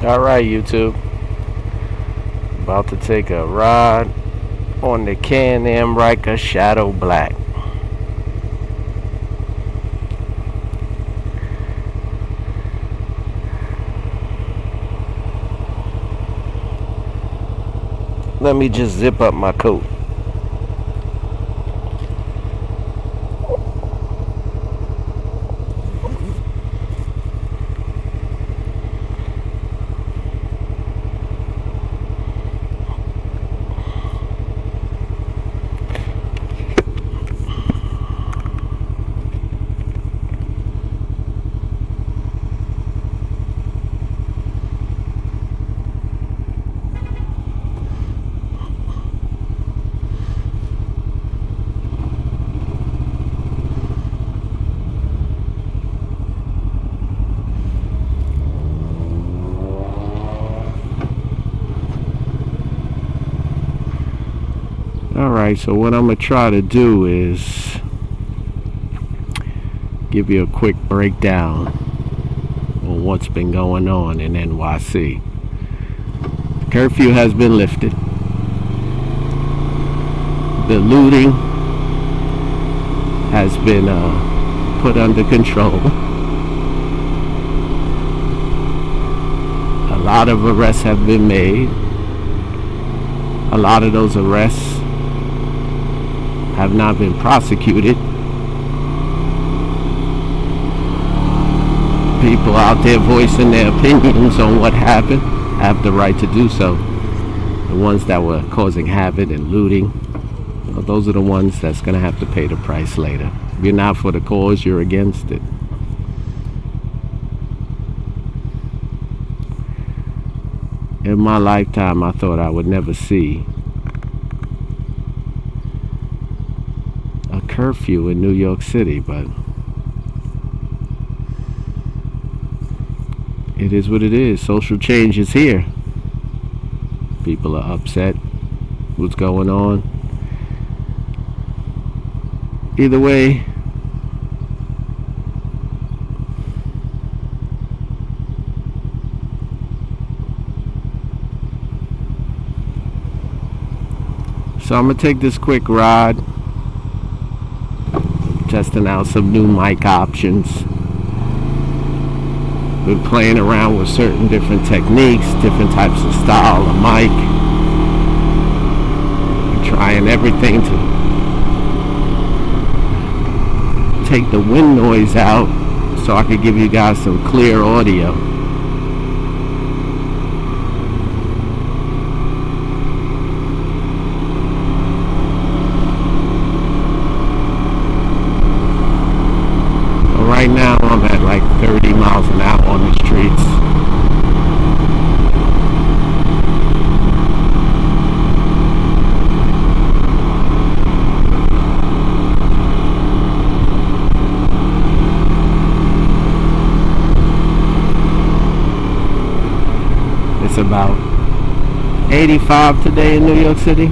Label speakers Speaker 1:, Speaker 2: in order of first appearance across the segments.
Speaker 1: Alright, YouTube. About to take a ride on the Can-Am Ryker Shadow Black. Let me just zip up my coat. Alright, so what I'm going to try to do is give you a quick breakdown on what's been going on in NYC. Curfew has been lifted. The looting has been put under control. A lot of arrests have been made. A lot of those arrests have not been prosecuted. People out there voicing their opinions on what happened have the right to do so. The ones that were causing havoc and looting, well, those are the ones that's going to have to pay the price later. If you're not for the cause, you're against it. In my lifetime, I thought I would never see a curfew in New York City, but it is what it is. Social change is here. People are upset. What's going on? Either way, so I'm gonna take this quick ride, testing out some new mic options. Been playing around with certain different techniques, different types of style of mic. I'm trying everything to take the wind noise out so I could give you guys some clear audio. Right now I'm at like 30 miles an hour on the streets. It's about 85 today in New York City.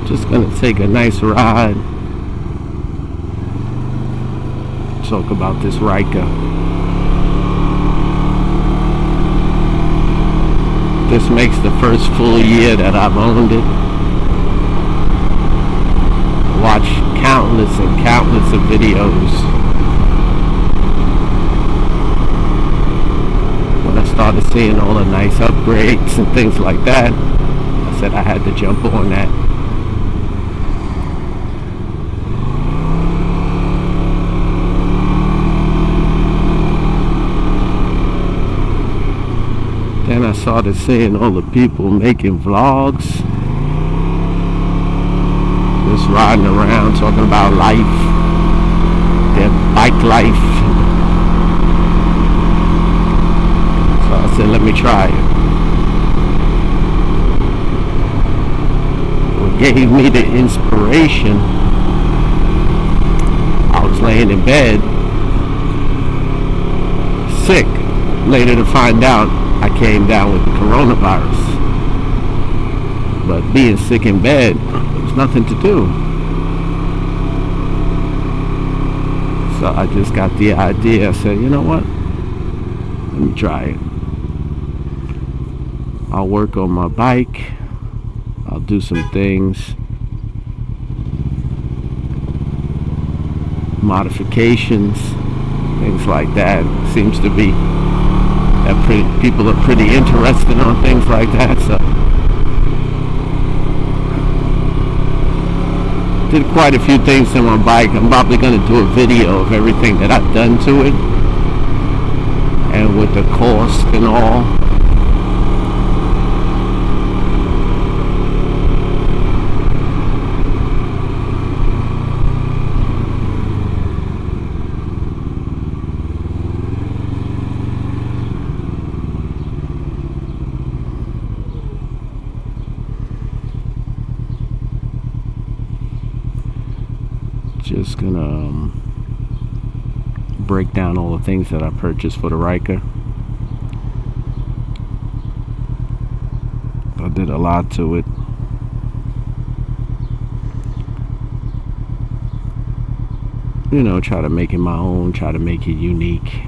Speaker 1: Just gonna take a nice ride, talk about this Ryker. This makes the first full year that I've owned it. Watched countless and countless of videos. When I started seeing all the nice upgrades and things like that, I said I had to jump on that. Then I started seeing all the people making vlogs, just riding around talking about life, their bike life. So I said, let me try it. What gave me the inspiration, I was laying in bed, sick. Later to find out, I came down with the coronavirus. But being sick in bed, there's nothing to do. So I just got the idea. I said, you know what? Let me try it. I'll work on my bike. I'll do some things. Modifications. Things like that. Seems to be that people are pretty interested on things like that. So did quite a few things to my bike. I'm probably going to do a video of everything that I've done to it, and with the cost and all. Just gonna break down all the things that I purchased for the Ryker. I did a lot to it. You know, try to make it my own, try to make it unique.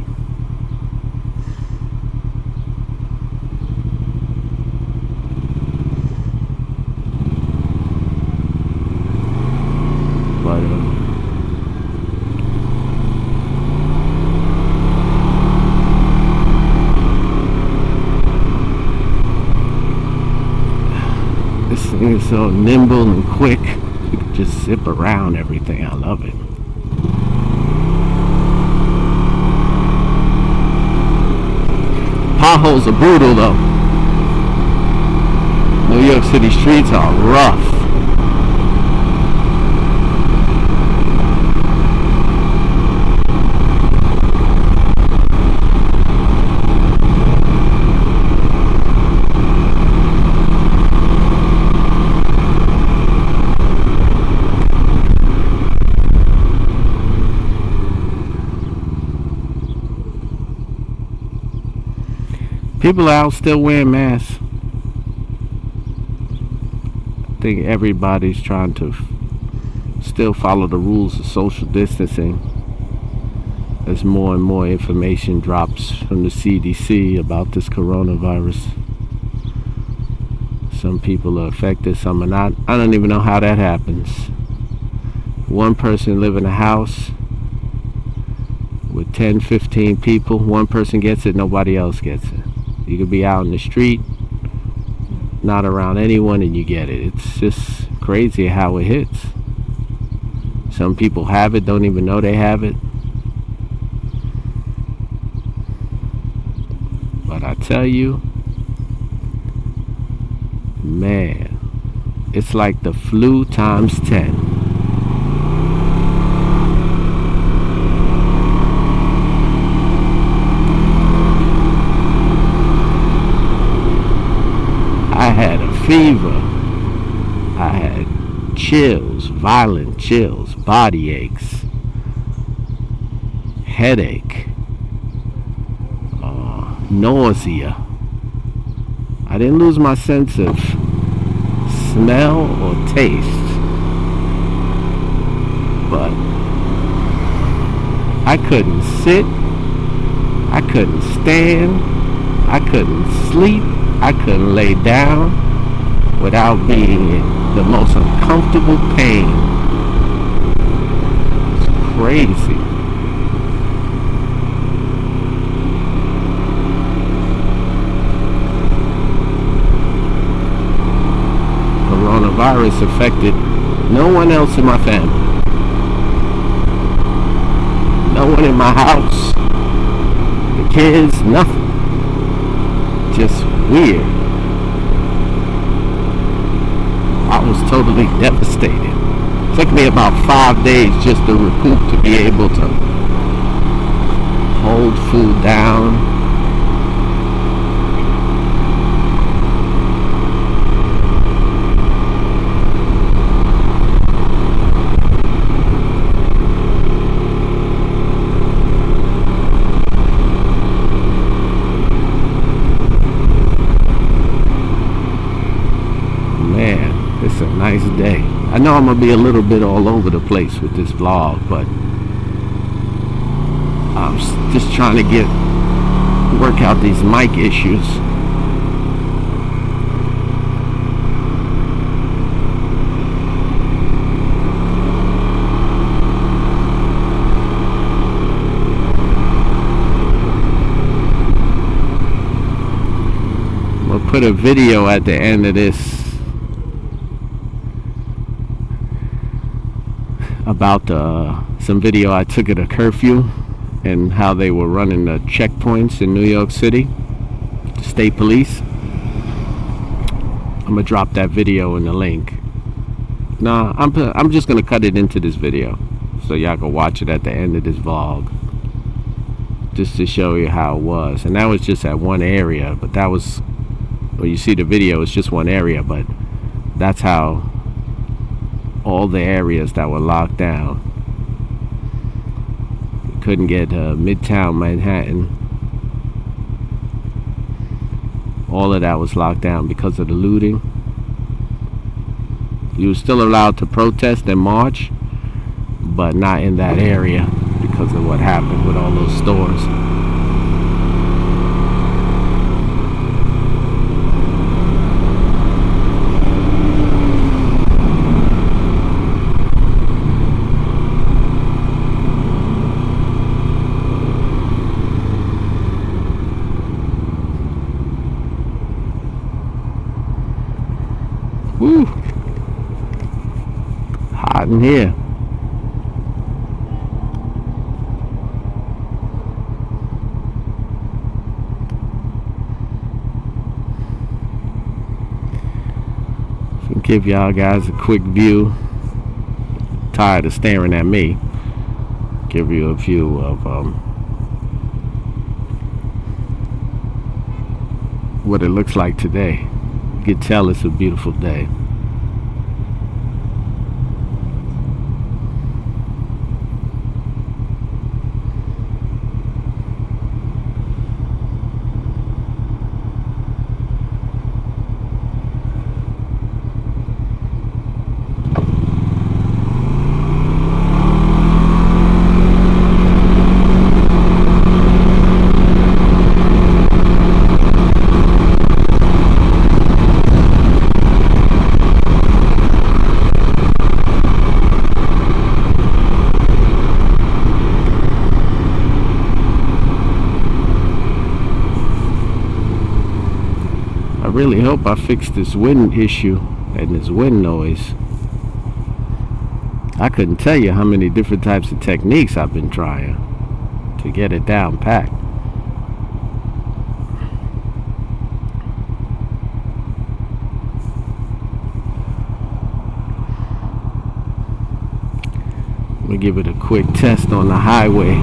Speaker 1: But this thing is so nimble and quick. You can just zip around everything. I love it. Potholes are brutal though. New York City streets are rough. People out still wearing masks. I think everybody's trying to still follow the rules of social distancing as more and more information drops from the CDC about this coronavirus. Some people are affected, some are not. I don't even know how that happens. One person live in a house with 10, 15 people. One person gets it, nobody else gets it. You could be out in the street, not around anyone, and you get it. It's just crazy how it hits. Some people have it, don't even know they have it. But I tell you, man, it's like the flu times 10. I had a fever. I had chills, violent chills, body aches, headache, nausea. I didn't lose my sense of smell or taste, but I couldn't sit, I couldn't stand, I couldn't sleep, I couldn't lay down without being in the most uncomfortable pain. It's crazy. Coronavirus affected no one else in my family. No one in my house. The kids, nothing. Just weird. I was totally devastated. It took me about 5 days just to recoup, to be able to hold food down. day. I know I'm gonna be a little bit all over the place with this vlog, but I'm just trying to work out these mic issues. We'll put a video at the end of this about some video I took at a curfew and how they were running the checkpoints in New York City, the state police. I'm gonna drop that video in the link. Nah, I'm just gonna cut it into this video so y'all can watch it at the end of this vlog, just to show you how it was. And that was just at one area, but that was, well, you see the video, it's just one area, but that's how all the areas that were locked down. You couldn't get Midtown Manhattan. All of that was locked down because of the looting. You were still allowed to protest and march, but not in that area because of what happened with all those stores. Woo! Hot in here. So give y'all guys a quick view. Tired of staring at me. Give you a view of what it looks like today. You can tell it's a beautiful day. I really hope I fix this wind issue and this wind noise. I couldn't tell you how many different types of techniques I've been trying to get it down packed. Let me give it a quick test on the highway.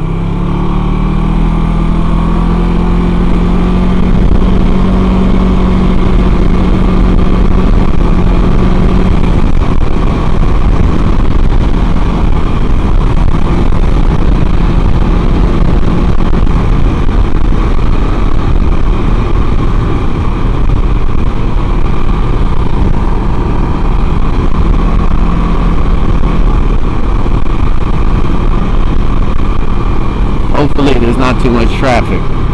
Speaker 1: Hopefully there's not too much traffic.